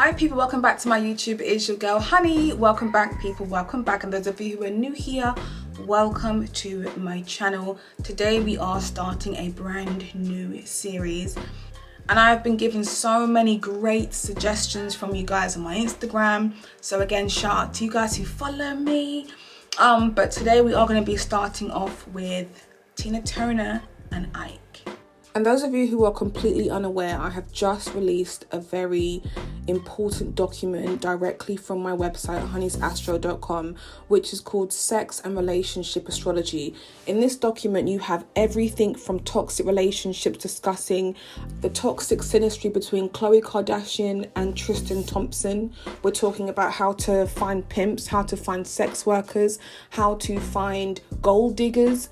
Hi people, welcome back to my YouTube. It is your girl Honey. Welcome back people, welcome back. And those of you who are new here, welcome to my channel. Today we are starting a brand new series and I've been given so many great suggestions from you guys on my Instagram. So again, shout out to you guys who follow me. But today we are going to be starting off with Tina Turner and Ike. And those of you who are completely unaware, I have just released a very important document directly from my website, honeysastro.com, which is called Sex and Relationship Astrology. In this document, you have everything from toxic relationships, discussing the toxic synastry between Khloe Kardashian and Tristan Thompson. We're talking about how to find pimps, how to find sex workers, how to find gold diggers,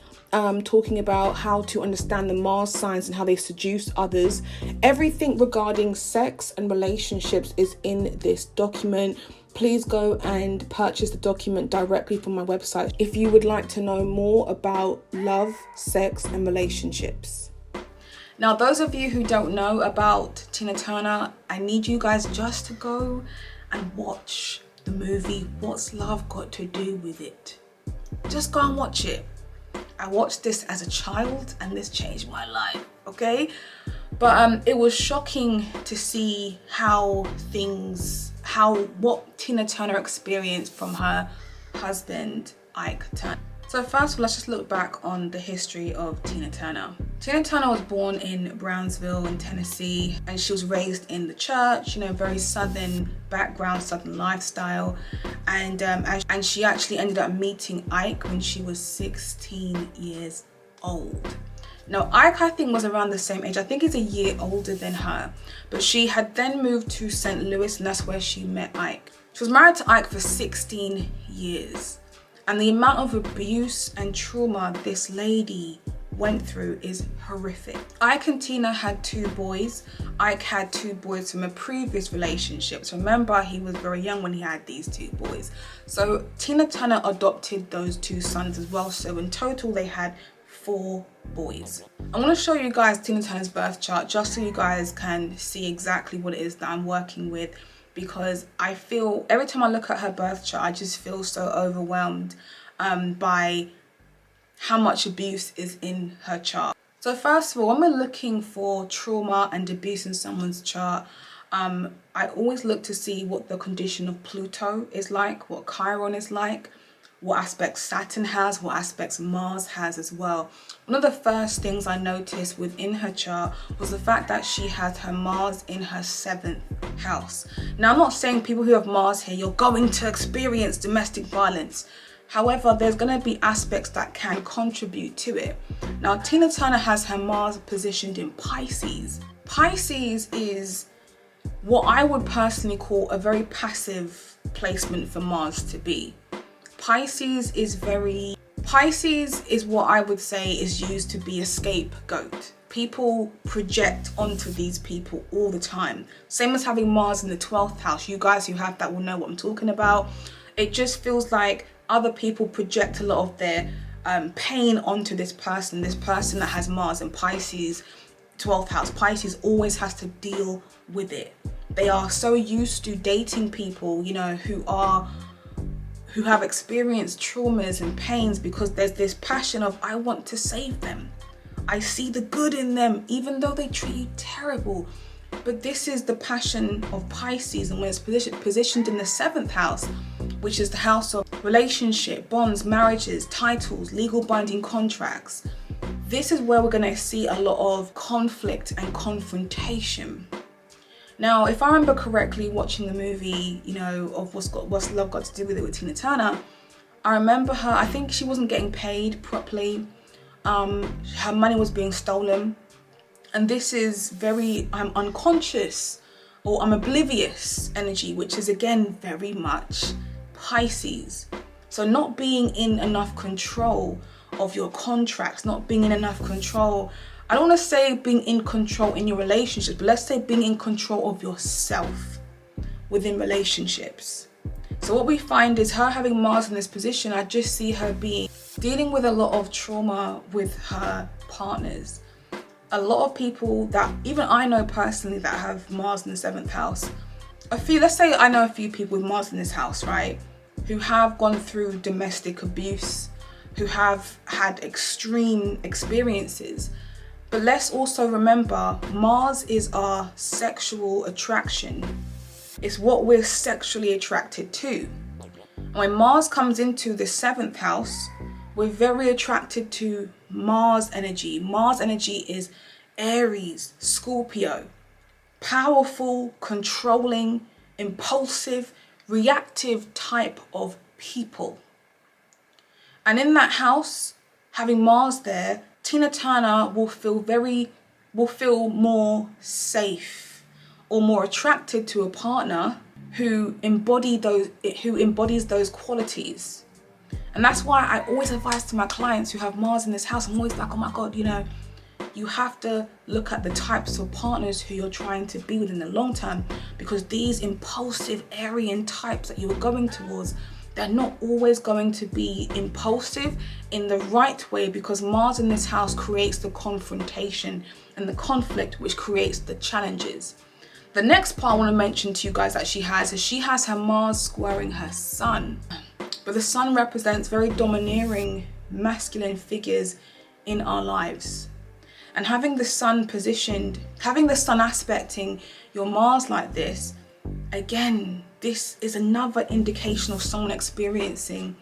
talking about how to understand the Mars signs and how they seduce others. Everything regarding sex and relationships is in this document. Please go and purchase the document directly from my website if you would like to know more about love, sex and relationships. Now, those of you who don't know about Tina Turner, I need you guys just to go and watch the movie What's Love Got to Do with It. Just go and watch it. I watched this as a child and this changed my life, okay? But it was shocking to see what Tina Turner experienced from her husband, Ike Turner. So first of all, let's just look back on the history of Tina Turner. Tina Turner was born in Brownsville in Tennessee, and she was raised in the church, very southern background, southern lifestyle. And she actually ended up meeting Ike when she was 16 years old. Now, Ike, I think, was around the same age. I think he's a year older than her. But she had then moved to St. Louis, and that's where she met Ike. She was married to Ike for 16 years. And the amount of abuse and trauma this lady went through is horrific. Ike and Tina had two boys. Ike had two boys from a previous relationship. So remember, he was very young when he had these two boys. So Tina Turner adopted those two sons as well. So in total, they had 4 boys. I want to show you guys Tina Turner's birth chart just so you guys can see exactly what it is that I'm working with, because I feel every time I look at her birth chart, I just feel so overwhelmed by how much abuse is in her chart. So first of all, when we're looking for trauma and abuse in someone's chart, I always look to see what the condition of Pluto is like, what Chiron is like, what aspects Saturn has, what aspects Mars has as well. One of the first things I noticed within her chart was the fact that she had her Mars in her 7th house. Now, I'm not saying people who have Mars here, you're going to experience domestic violence. However, there's going to be aspects that can contribute to it. Now, Tina Turner has her Mars positioned in Pisces. Pisces is what I would personally call a very passive placement for Mars to be. Pisces is what I would say is used to be a scapegoat. People project onto these people all the time. Same as having Mars in the 12th house. You guys who have that will know what I'm talking about. It just feels like other people project a lot of their pain onto this person that has Mars in Pisces, 12th house. Pisces always has to deal with it. They are so used to dating people, who have experienced traumas and pains, because there's this passion of, I want to save them. I see the good in them, even though they treat you terrible. But this is the passion of Pisces, and when it's positioned in the 7th house, which is the house of relationship, bonds, marriages, titles, legal binding contracts, this is where we're going to see a lot of conflict and confrontation. Now, if I remember correctly, watching the movie, of What's Love Got to Do with It with Tina Turner, I remember her, I think she wasn't getting paid properly. Her money was being stolen. And this is very, I'm unconscious or I'm oblivious energy, which is again, very much Pisces. So not being in enough control of your contracts, not being in enough control, I don't want to say being in control in your relationship, but let's say being in control of yourself within relationships. So what we find is her having Mars in this position, I just see her dealing with a lot of trauma with her partners. A lot of people that even I know personally that have Mars in the 7th house, let's say I know a few people with Mars in this house, right, who have gone through domestic abuse, who have had extreme experiences. But let's also remember, Mars is our sexual attraction. It's what we're sexually attracted to. And when Mars comes into the 7th house, we're very attracted to Mars energy. Mars energy is Aries, Scorpio. Powerful, controlling, impulsive, reactive type of people. And in that house, having Mars there, Tina Turner will feel more safe or more attracted to a partner who embodies those qualities. And that's why I always advise to my clients who have Mars in this house, I'm always like, oh my God, you have to look at the types of partners who you're trying to be with in the long term, because these impulsive Aryan types that you are going towards, they're not always going to be impulsive in the right way, because Mars in this house creates the confrontation and the conflict, which creates the challenges. The next part I want to mention to you guys that she has her Mars squaring her Sun. But the Sun represents very domineering masculine figures in our lives. And having the Sun aspecting your Mars like this, again, this is another indication of someone experiencing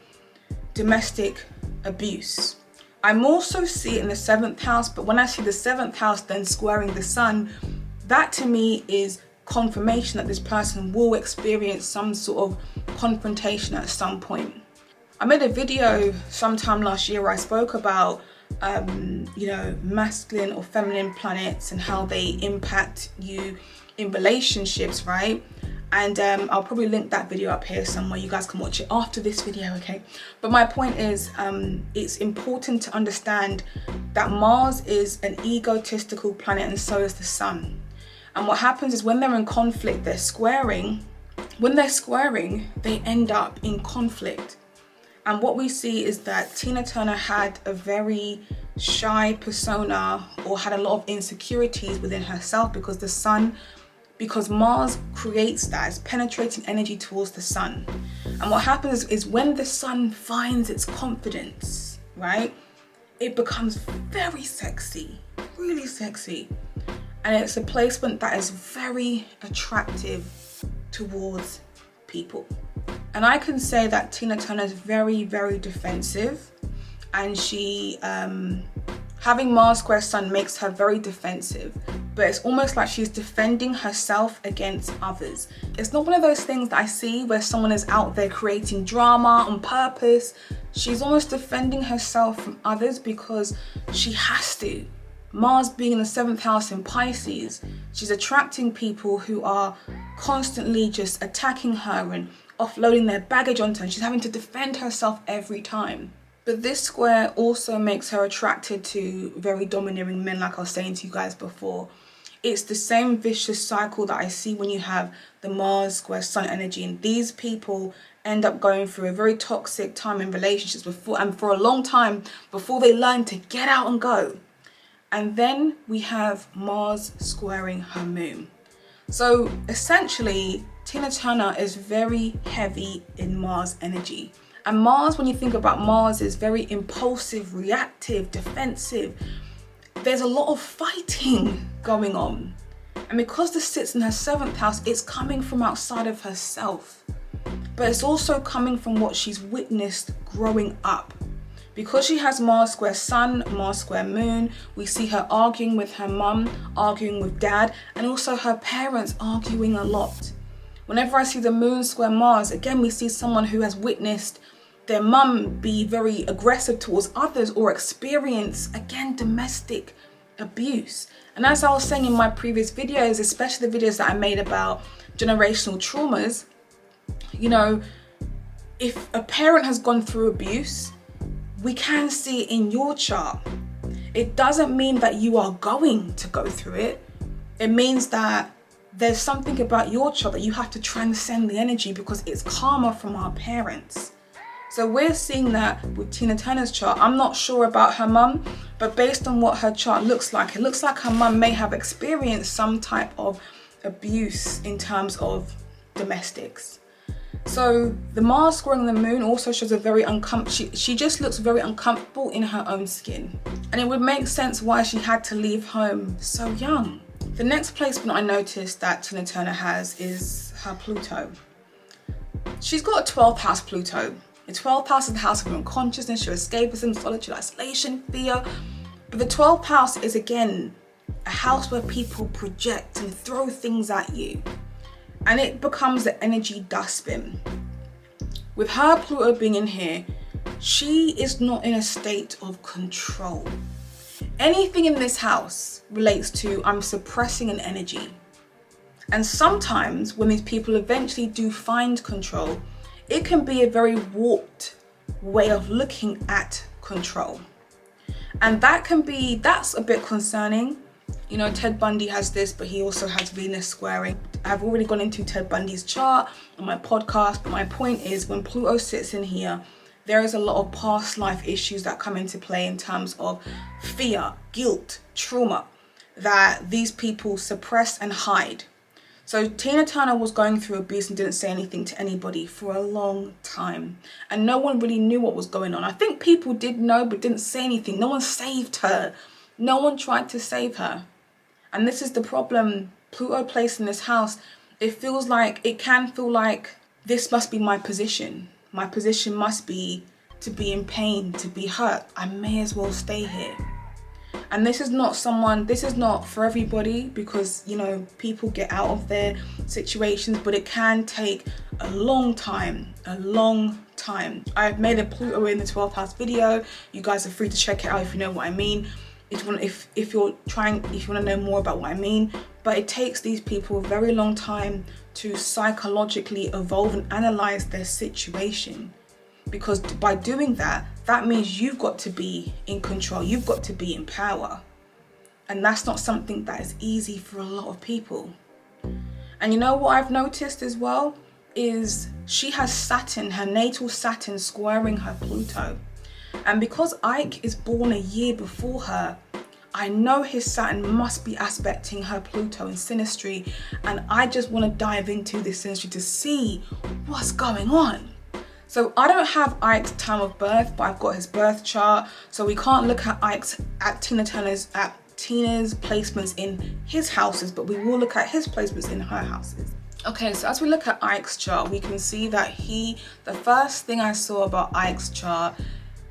domestic abuse. I'm also see it in the 7th house, but when I see the 7th house then squaring the Sun, that to me is confirmation that this person will experience some sort of confrontation at some point. I made a video sometime last year where I spoke about masculine or feminine planets and how they impact you in relationships, right? And I'll probably link that video up here somewhere. You guys can watch it after this video, okay? But my point is, it's important to understand that Mars is an egotistical planet, and so is the Sun. And what happens is when they're in conflict, they're squaring. When they're squaring, they end up in conflict. And what we see is that Tina Turner had a very shy persona, or had a lot of insecurities within herself, because Mars creates that, it's penetrating energy towards the Sun. And what happens is when the Sun finds its confidence, right, it becomes very sexy, really sexy. And it's a placement that is very attractive towards people. And I can say that Tina Turner is very, very defensive, and she, having Mars square Sun makes her very defensive, but it's almost like she's defending herself against others. It's not one of those things that I see where someone is out there creating drama on purpose. She's almost defending herself from others because she has to. Mars being in the 7th house in Pisces, she's attracting people who are constantly just attacking her and offloading their baggage onto her. She's having to defend herself every time. But this square also makes her attracted to very domineering men, like I was saying to you guys before. It's the same vicious cycle that I see when you have the Mars square Sun energy, and these people end up going through a very toxic time in relationships for a long time before they learn to get out and go. And then we have Mars squaring her Moon. So essentially, Tina Turner is very heavy in Mars energy. And Mars, when you think about Mars, is very impulsive, reactive, defensive. There's a lot of fighting going on. And because this sits in her 7th house, it's coming from outside of herself. But it's also coming from what she's witnessed growing up. Because she has Mars square Sun, Mars square Moon, we see her arguing with her mum, arguing with dad, and also her parents arguing a lot. Whenever I see the Moon square Mars, again, we see someone who has witnessed their mum be very aggressive towards others or experience, again, domestic abuse. And as I was saying in my previous videos, especially the videos that I made about generational traumas, if a parent has gone through abuse, we can see it in your chart. It doesn't mean that you are going to go through it. It means that there's something about your chart that you have to transcend the energy, because it's karma from our parents. So we're seeing that with Tina Turner's chart. I'm not sure about her mum, but based on what her chart looks like, it looks like her mum may have experienced some type of abuse in terms of domestics. So the Mars squaring the moon also shows a very she just looks very uncomfortable in her own skin. And it would make sense why she had to leave home so young. The next placement I noticed that Tina Turner has is her Pluto. She's got a 12th house Pluto. The 12th house is the house of your unconsciousness, your escapism, solitude, isolation, fear. But the 12th house is again a house where people project and throw things at you. And it becomes the energy dustbin. With her Pluto being in here, she is not in a state of control. Anything in this house relates to I'm suppressing an energy. And sometimes when these people eventually do find control, it can be a very warped way of looking at control. And that's a bit concerning. You know, Ted Bundy has this, but he also has Venus squaring. I've already gone into Ted Bundy's chart on my podcast, but my point is when Pluto sits in here, there is a lot of past life issues that come into play in terms of fear, guilt, trauma that these people suppress and hide. So Tina Turner was going through abuse and didn't say anything to anybody for a long time. And no one really knew what was going on. I think people did know, but didn't say anything. No one saved her. No one tried to save her. And this is the problem. Pluto placed in this house, it can feel like this must be my position. My position must be to be in pain, to be hurt. I may as well stay here. And this is not for everybody because, you know, people get out of their situations, but it can take a long time. I've made a Pluto in the 12th house video. You guys are free to check it out if you know what I mean. If you want to know more about what I mean. But it takes these people a very long time to psychologically evolve and analyze their situation. Because by doing that, that means you've got to be in control. You've got to be in power. And that's not something that is easy for a lot of people. And you know what I've noticed as well is she has Saturn, her natal Saturn squaring her Pluto. And because Ike is born a year before her, I know his Saturn must be aspecting her Pluto in Synastry. And I just want to dive into this Synastry to see what's going on. So I don't have Ike's time of birth, but I've got his birth chart. So we can't look at Tina's placements in his houses, but we will look at his placements in her houses. Okay, so as we look at Ike's chart, we can see that the first thing I saw about Ike's chart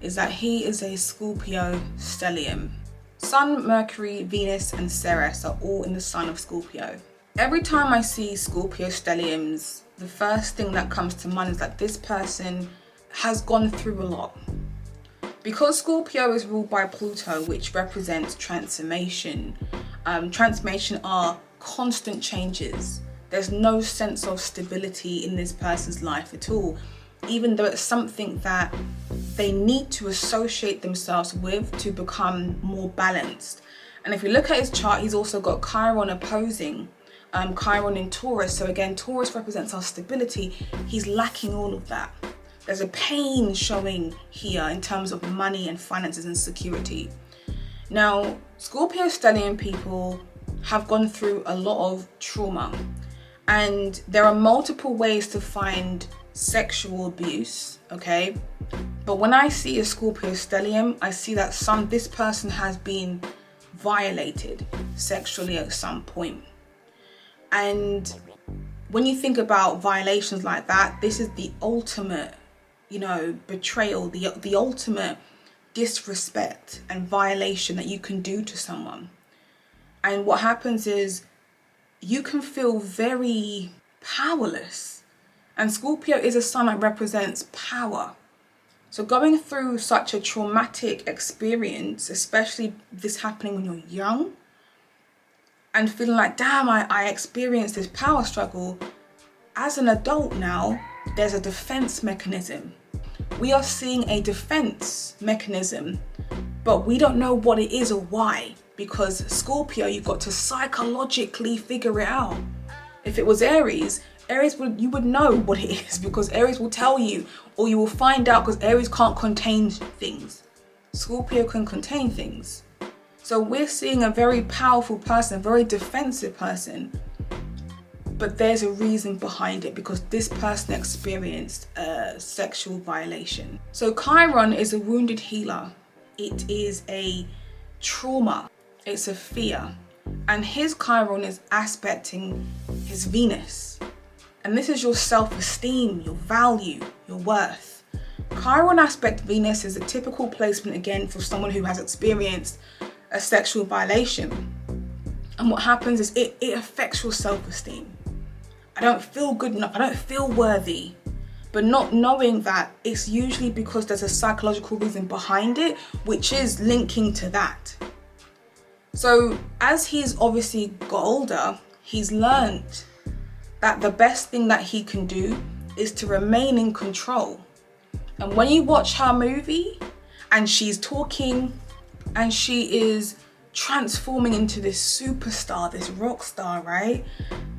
is that he is a Scorpio stellium. Sun, Mercury, Venus, and Ceres are all in the sign of Scorpio. Every time I see Scorpio stelliums, the first thing that comes to mind is that this person has gone through a lot. Because Scorpio is ruled by Pluto, which represents transformation. Transformation are constant changes. There's no sense of stability in this person's life at all, even though it's something that they need to associate themselves with to become more balanced. And if you look at his chart, he's also got Chiron opposing Chiron in Taurus. So again, Taurus represents our stability. He's lacking all of that. There's a pain showing here in terms of money and finances and security. Now, Scorpio stellium people have gone through a lot of trauma, and there are multiple ways to find sexual abuse, okay? But when I see a Scorpio stellium, I see that this person has been violated sexually at some point. And when you think about violations like that, this is the ultimate, betrayal, the ultimate disrespect and violation that you can do to someone. And what happens is you can feel very powerless. And Scorpio is a sign that represents power. So going through such a traumatic experience, especially this happening when you're young, and feeling like, damn, I experienced this power struggle. As an adult now, there's a defense mechanism. We are seeing a defense mechanism, but we don't know what it is or why. Because Scorpio, you've got to psychologically figure it out. If it was Aries, you would know what it is, because Aries will tell you, or you will find out, because Aries can't contain things. Scorpio can contain things. So we're seeing a very powerful person, a very defensive person, but there's a reason behind it, because this person experienced a sexual violation. So Chiron is a wounded healer. It is a trauma. It's a fear. And his Chiron is aspecting his Venus. And this is your self-esteem, your value, your worth. Chiron aspect Venus is a typical placement, again, for someone who has experienced a sexual violation. And what happens is it affects your self-esteem. I don't feel good enough. I don't feel worthy. But not knowing that it's usually because there's a psychological reason behind it, which is linking to that. So as he's obviously got older, he's learned that the best thing that he can do is to remain in control. And when you watch her movie and she's talking and she is transforming into this superstar, this rock star, right?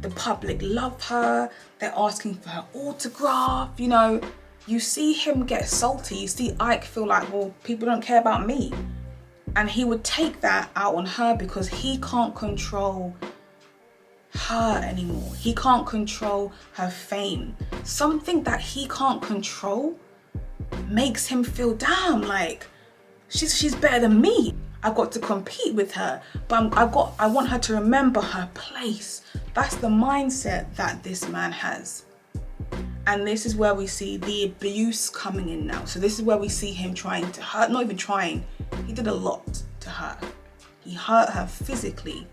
The public love her. They're asking for her autograph. You know, you see him get salty. You see Ike feel like, well, people don't care about me. And he would take that out on her because he can't control her anymore. He can't control her fame. Something that he can't control makes him feel, damn, like she's better than me. I've got to compete with her, but I want her to remember her place. That's the mindset that this man has. And this is where we see the abuse coming in now. So this is where we see him trying to hurt, not even trying, he did a lot to her. He hurt her physically,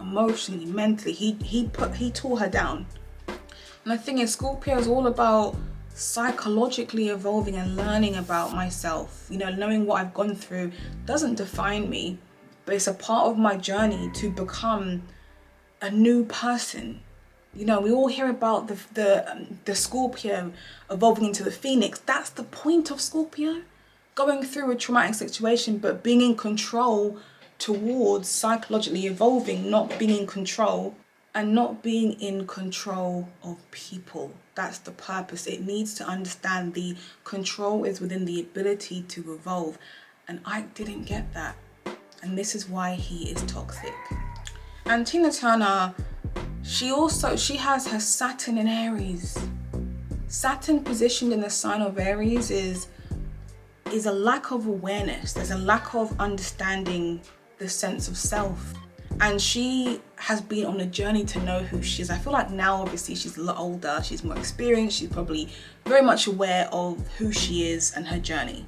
emotionally, mentally. He tore her down. And the thing is, Scorpio is all about psychologically evolving and learning about myself. You know, knowing what I've gone through doesn't define me, but it's a part of my journey to become a new person. You know, we all hear about the Scorpio evolving into the Phoenix. That's the point of Scorpio. Going through a traumatic situation, but being in control towards psychologically evolving, not being in control, and not being in control of people. That's the purpose. It needs to understand the control is within the ability to evolve. And Ike didn't get that. And this is why he is toxic. And Tina Turner, she has her Saturn in Aries. Saturn positioned in the sign of Aries is a lack of awareness. There's a lack of understanding the sense of self. And she has been on a journey to know who she is. I feel like now, obviously, she's a lot older, she's more experienced, she's probably very much aware of who she is and her journey.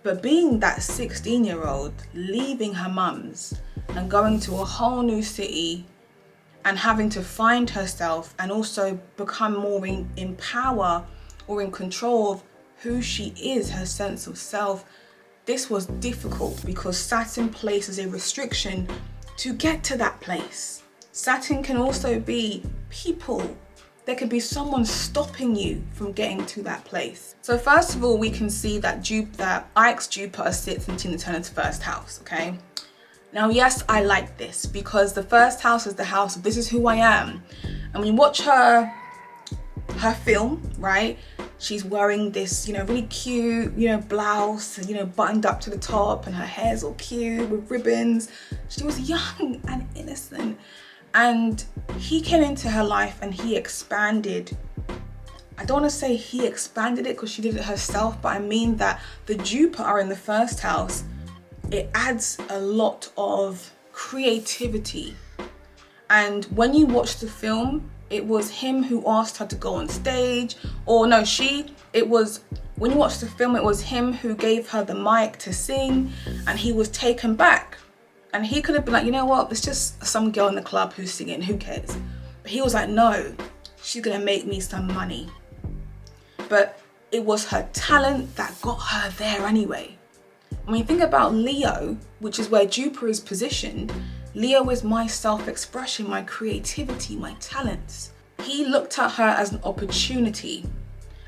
But being that 16-year-old, leaving her mum's and going to a whole new city and having to find herself and also become more in power or in control of who she is, her sense of self, this was difficult because Saturn places a restriction to get to that place. Saturn can also be people. There can be someone stopping you from getting to that place. So first of all, we can see that Ike's Jupiter sits in Tina Turner's first house, okay? Now, yes, I like this because the first house is the house of this is who I am. And when you watch her film, right? She's wearing this, you know, really cute, you know, blouse, you know, buttoned up to the top, and her hair's all cute with ribbons. She was young and innocent. And he came into her life and he expanded. I don't want to say he expanded it because she did it herself, but I mean that the Jupiter in the first house, it adds a lot of creativity. And when you watch the film, it was him who asked her to go on stage, or no, when you watch the film, it was him who gave her the mic to sing, and he was taken back. And he could have been like, you know what, it's just some girl in the club who's singing, who cares? But he was like, no, she's gonna make me some money. But it was her talent that got her there anyway. When you think about Leo, which is where Jupiter is positioned, Leo is my self-expression, my creativity, my talents. He looked at her as an opportunity.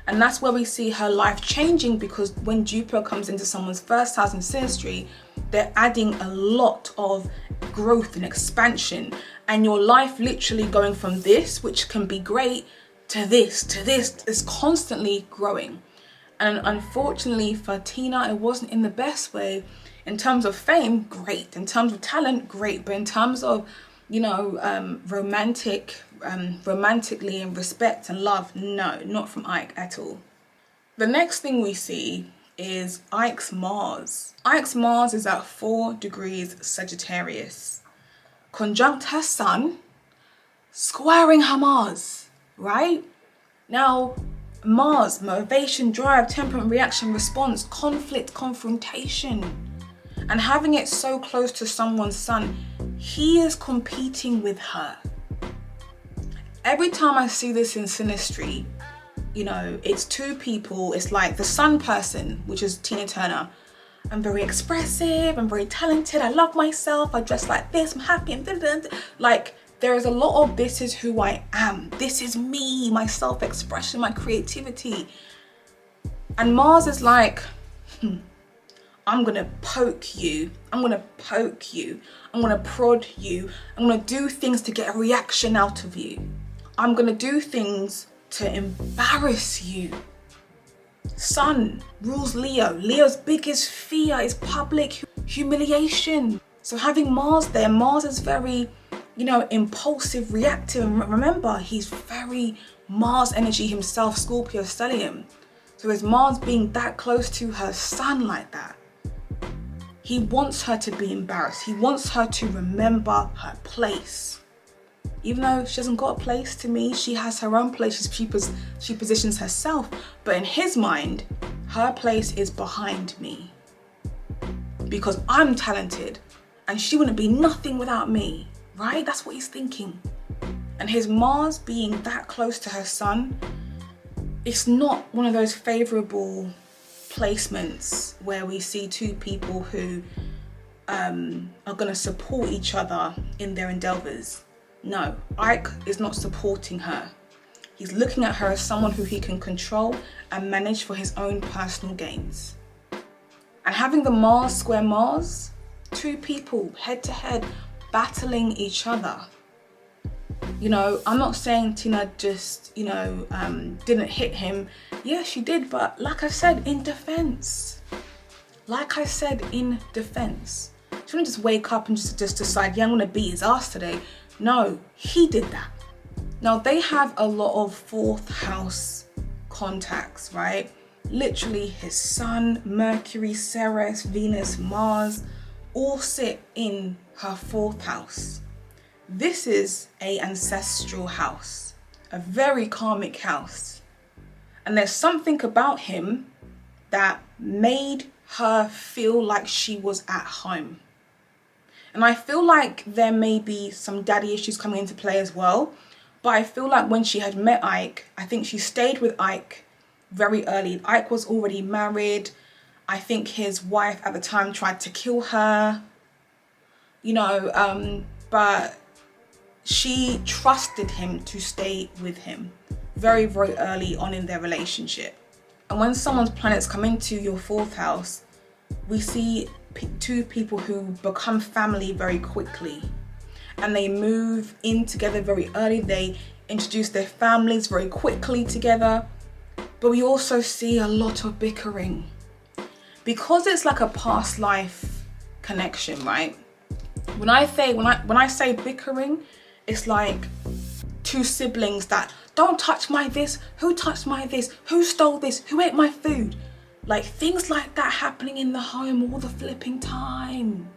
And that's where we see her life changing, because when Jupiter comes into someone's first house in Synastry, they're adding a lot of growth and expansion. And your life literally going from this, which can be great, to this, is constantly growing. And unfortunately for Tina, it wasn't in the best way. In terms of fame, great. In terms of talent, great. But in terms of, you know, romantic romantically and respect and love. No, not from Ike at all. The next thing we see is Ike's Mars. Ike's Mars is at 4 degrees Sagittarius, conjunct her Sun, squaring her Mars, right? Now, Mars, motivation, drive, temperament, reaction, response, conflict, confrontation. And having it so close to someone's Sun, he is competing with her. Every time I see this in Synastry, you know, it's 2 people. It's like the Sun person, which is Tina Turner. I'm very expressive, I'm very talented, I love myself, I dress like this, I'm happy, and like, there is a lot of this is who I am, this is me, my self-expression, my creativity. And Mars is like, I'm gonna poke you, I'm gonna prod you, I'm gonna do things to get a reaction out of you. I'm gonna do things to embarrass you. Sun rules Leo. Leo's biggest fear is public humiliation. So having Mars there, Mars is very, you know, impulsive, reactive. And remember, he's very Mars energy himself, Scorpio stellium. So is Mars being that close to her Sun like that? He wants her to be embarrassed. He wants her to remember her place. Even though she hasn't got a place to me, she has her own place. She positions herself. But in his mind, her place is behind me. Because I'm talented and she wouldn't be nothing without me, right? That's what he's thinking. And his Mars being that close to her Sun, it's not one of those favorable placements where we see 2 people who are going to support each other in their endeavors. No, Ike is not supporting her. He's looking at her as someone who he can control and manage for his own personal gains. And having the Mars square Mars, 2 people head to head battling each other. You know, I'm not saying Tina just, you know, didn't hit him. Yeah, she did, but like I said, in defense. She didn't just wake up and just decide, yeah, I'm gonna beat his ass today. No, he did that. Now, they have a lot of 4th house contacts, right? Literally his Sun, Mercury, Ceres, Venus, Mars, all sit in her 4th house. This is an ancestral house, a very karmic house. And there's something about him that made her feel like she was at home. And I feel like there may be some daddy issues coming into play as well. But I feel like when she had met Ike, I think she stayed with Ike very early. Ike was already married. I think his wife at the time tried to kill her. You know, but she trusted him to stay with him very, very early on in their relationship. And when someone's planets come into your 4th house, we see 2 people who become family very quickly. And they move in together very early. They introduce their families very quickly together. But we also see a lot of bickering. Because it's like a past life connection, right? When I say bickering, it's like 2 siblings that don't touch my this, who touched my this, who stole this, who ate my food. Like things like that happening in the home all the flipping time.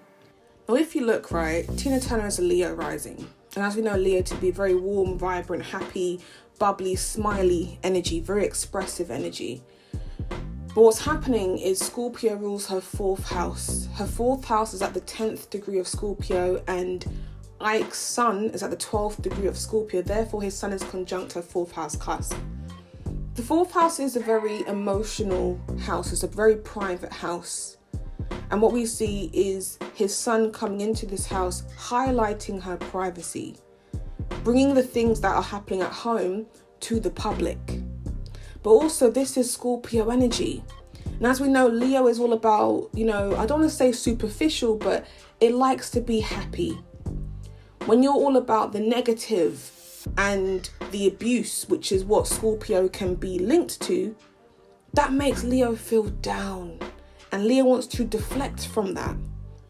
Well, if you look, right, Tina Turner is a Leo rising. And as we know, Leo to be very warm, vibrant, happy, bubbly, smiley energy, very expressive energy. But what's happening is Scorpio rules her 4th house. Her 4th house is at the 10th degree of Scorpio, and Ike's Sun is at the 12th degree of Scorpio. Therefore, his Sun is conjunct her 4th house cusp. The 4th house is a very emotional house. It's a very private house. And what we see is his Sun coming into this house, highlighting her privacy, bringing the things that are happening at home to the public. But also, this is Scorpio energy. And as we know, Leo is all about, you know, I don't want to say superficial, but it likes to be happy. When you're all about the negative and the abuse, which is what Scorpio can be linked to, that makes Leo feel down. And Leo wants to deflect from that.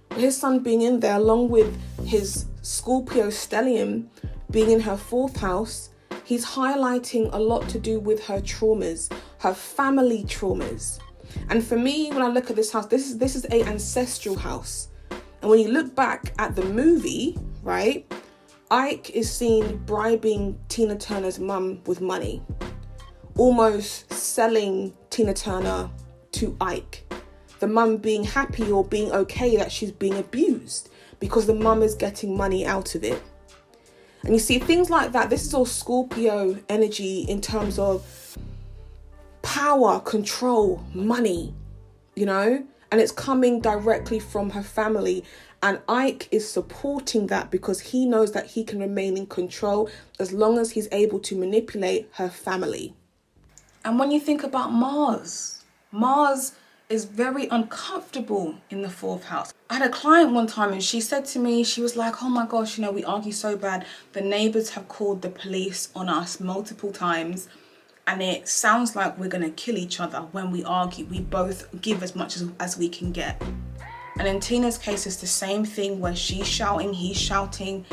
But his Sun being in there, along with his Scorpio stellium being in her 4th house, he's highlighting a lot to do with her traumas, her family traumas. And for me, when I look at this house, this is a ancestral house. And when you look back at the movie, right, Ike is seen bribing Tina Turner's mum with money, almost selling Tina Turner to Ike. The mum being happy or being okay that she's being abused because the mum is getting money out of it. And you see things like that. This is all Scorpio energy in terms of power, control, money, you know, and it's coming directly from her family. And Ike is supporting that because he knows that he can remain in control as long as he's able to manipulate her family. And when you think about Mars is very uncomfortable in the 4th house. I had a client one time and she said to me, she was like, oh my gosh, you know, we argue so bad. The neighbours have called the police on us multiple times and it sounds like we're going to kill each other when we argue. We both give as much as we can get. And in Tina's case, it's the same thing where she's shouting, he's shouting.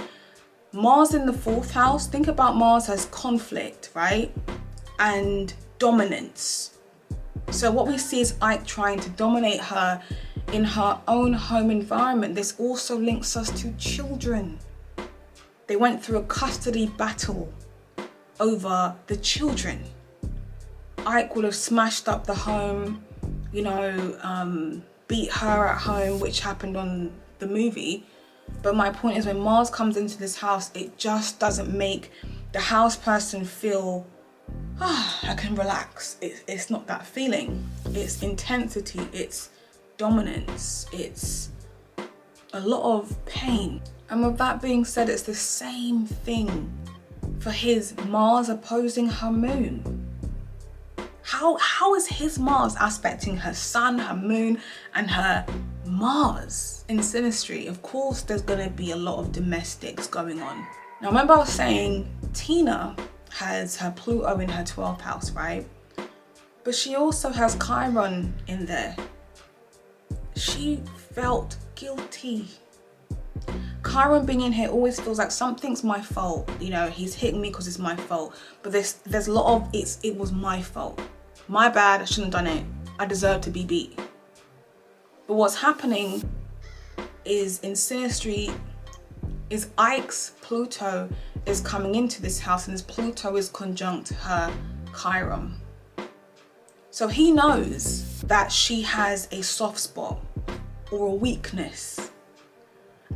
Mars in the 4th house, think about Mars as conflict, right? And dominance. So what we see is Ike trying to dominate her in her own home environment. This also links us to children. They went through a custody battle over the children. Ike would have smashed up the home, you know, beat her at home, which happened on the movie. But my point is, when Mars comes into this house, it just doesn't make the house person feel, I can relax. It's not that feeling. It's intensity, it's dominance, it's a lot of pain. And with that being said, it's the same thing for his Mars opposing her moon. How is his Mars aspecting her sun, her moon, and her Mars in Synastry? Of course, there's going to be a lot of domestics going on. Now, remember I was saying Tina has her Pluto in her 12th house, right? But she also has Chiron in there. She felt guilty. Chiron being in here always feels like something's my fault. You know, he's hitting me because it's my fault. But there's a lot of it was my fault. My bad, I shouldn't have done it. I deserve to be beat. But what's happening is in Synastry is Ike's Pluto is coming into this house, and his Pluto is conjunct her Chiron. So he knows that she has a soft spot or a weakness.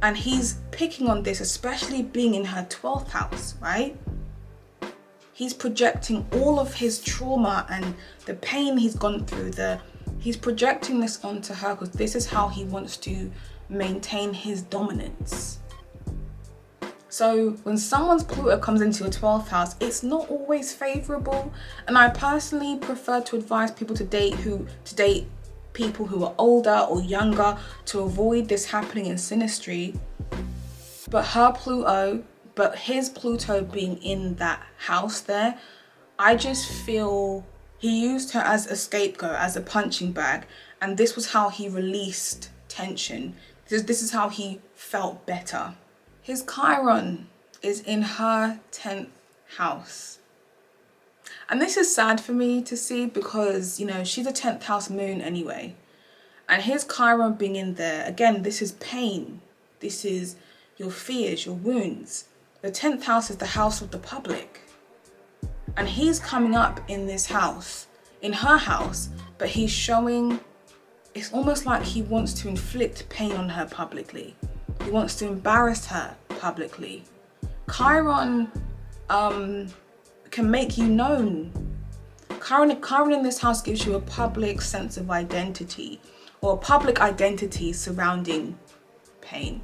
And he's picking on this, especially being in her 12th house, right? He's projecting all of his trauma and the pain he's gone through. He's projecting this onto her because this is how he wants to maintain his dominance. So when someone's Pluto comes into your 12th house, it's not always favorable. And I personally prefer to advise people to date people who are older or younger to avoid this happening in Synastry. But his Pluto being in that house there, I just feel he used her as a scapegoat, as a punching bag. And this was how he released tension. This is how he felt better. His Chiron is in her 10th house. And this is sad for me to see because, you know, she's a 10th house moon anyway. And his Chiron being in there, again, this is pain. This is your fears, your wounds. The 10th house is the house of the public. And he's coming up in this house, in her house, but he's showing, it's almost like he wants to inflict pain on her publicly. He wants to embarrass her publicly. Chiron can make you known. Chiron in this house gives you a public sense of identity, or a public identity surrounding pain.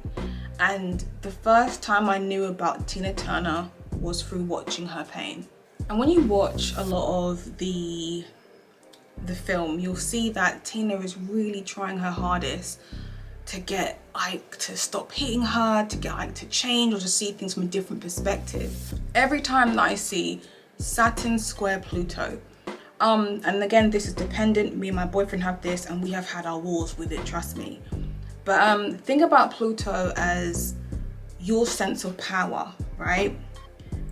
And the first time I knew about Tina Turner was through watching her pain. And when you watch a lot of the film, you'll see that Tina is really trying her hardest to get Ike to stop hitting her, to get Ike to change, or to see things from a different perspective. Every time that I see Saturn square Pluto, and again, this is dependent, me and my boyfriend have this, and we have had our wars with it, trust me. But think about Pluto as your sense of power, right?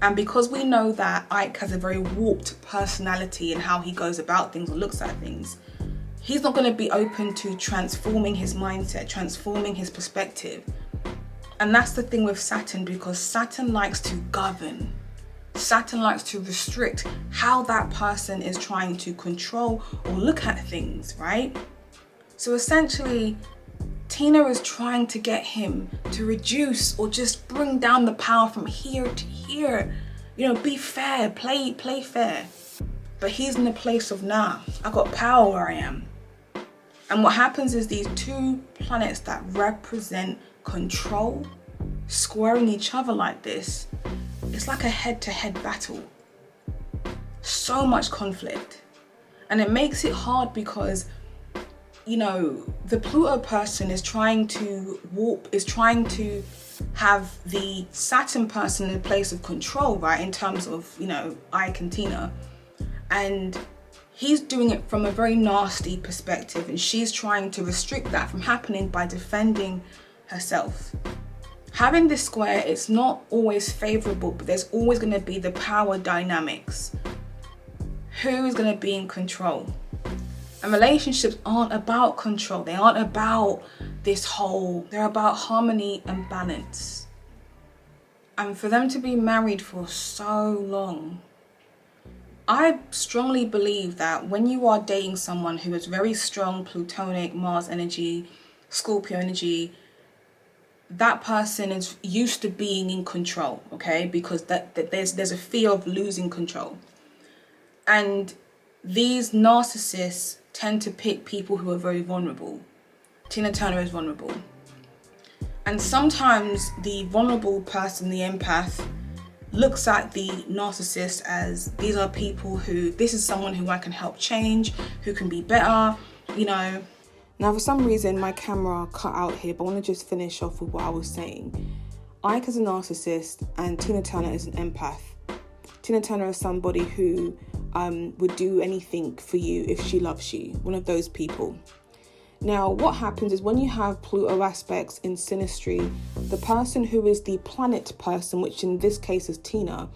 And because we know that Ike has a very warped personality in how he goes about things or looks at things, he's not going to be open to transforming his mindset, transforming his perspective. And that's the thing with Saturn, because Saturn likes to govern. Saturn likes to restrict how that person is trying to control or look at things, right? So essentially, Tina is trying to get him to reduce or just bring down the power from here to here. You know, be fair, play fair. But he's in the place of, nah, I got power where I am. And what happens is these two planets that represent control squaring each other like this, it's like a head-to-head battle. So much conflict. And it makes it hard because, you know, the Pluto person is trying to warp, is trying to have the Saturn person in a place of control, right? In terms of, you know, Ike and Tina. And he's doing it from a very nasty perspective, and she's trying to restrict that from happening by defending herself. Having this square, it's not always favorable, but there's always going to be the power dynamics. Who is going to be in control? And relationships aren't about control. They aren't about this whole, they're about harmony and balance. And for them to be married for so long, I strongly believe that when you are dating someone who is very strong Plutonic, Mars energy, Scorpio energy, that person is used to being in control, okay? Because that there's a fear of losing control. And these narcissists tend to pick people who are very vulnerable. Tina Turner is vulnerable. And sometimes the vulnerable person, the empath, looks at the narcissist as, these are people who, this is someone who I can help change, who can be better, you know. Now, for some reason, my camera cut out here, but I want to just finish off with what I was saying. Ike is a narcissist and Tina Turner is an empath. Tina Turner is somebody who would do anything for you if she loves you. One of those people. Now, what happens is when you have Pluto aspects in Synastry, the person who is the planet person, which in this case is Tina,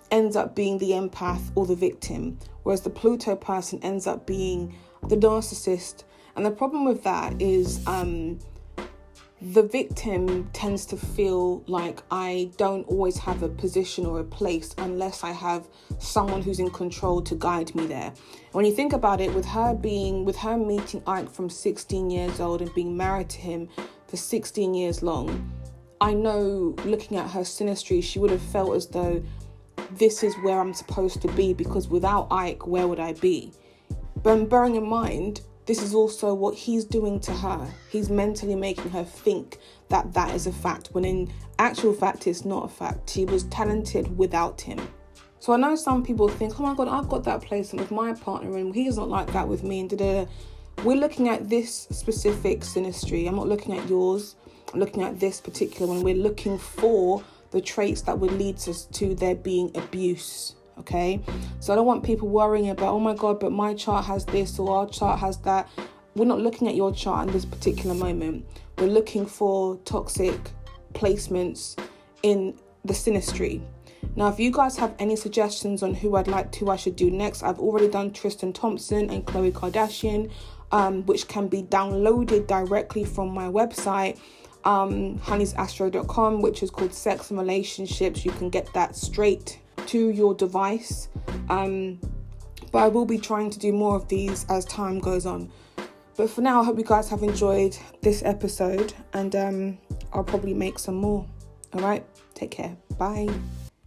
ends up being the empath or the victim, whereas the Pluto person ends up being the narcissist. And the problem with that is the victim tends to feel like I don't always have a position or a place unless I have someone who's in control to guide me there. When you think about it, with her meeting Ike from 16 years old and being married to him for 16 years long, I know looking at her synastry, she would have felt as though this is where I'm supposed to be, because without Ike, where would I be? But bearing in mind, this is also what he's doing to her. He's mentally making her think that that is a fact, when in actual fact, it's not a fact. She was talented without him. So I know some people think, oh my God, I've got that placement with my partner and he's not like that with me. And we're looking at this specific synastry. I'm not looking at yours. I'm looking at this particular one. We're looking for the traits that would lead us to there being abuse. Okay, so I don't want people worrying about, oh my God, but my chart has this or our chart has that. We're not looking at your chart in this particular moment. We're looking for toxic placements in the synastry. Now, if you guys have any suggestions on who I should do next, I've already done Tristan Thompson and Khloe Kardashian, which can be downloaded directly from my website, honeysastro.com, which is called Sex and Relationships. You can get that straight to your device, but I will be trying to do more of these as time goes on. But for now, I hope you guys have enjoyed this episode, and I'll probably make some more. All right, take care. Bye.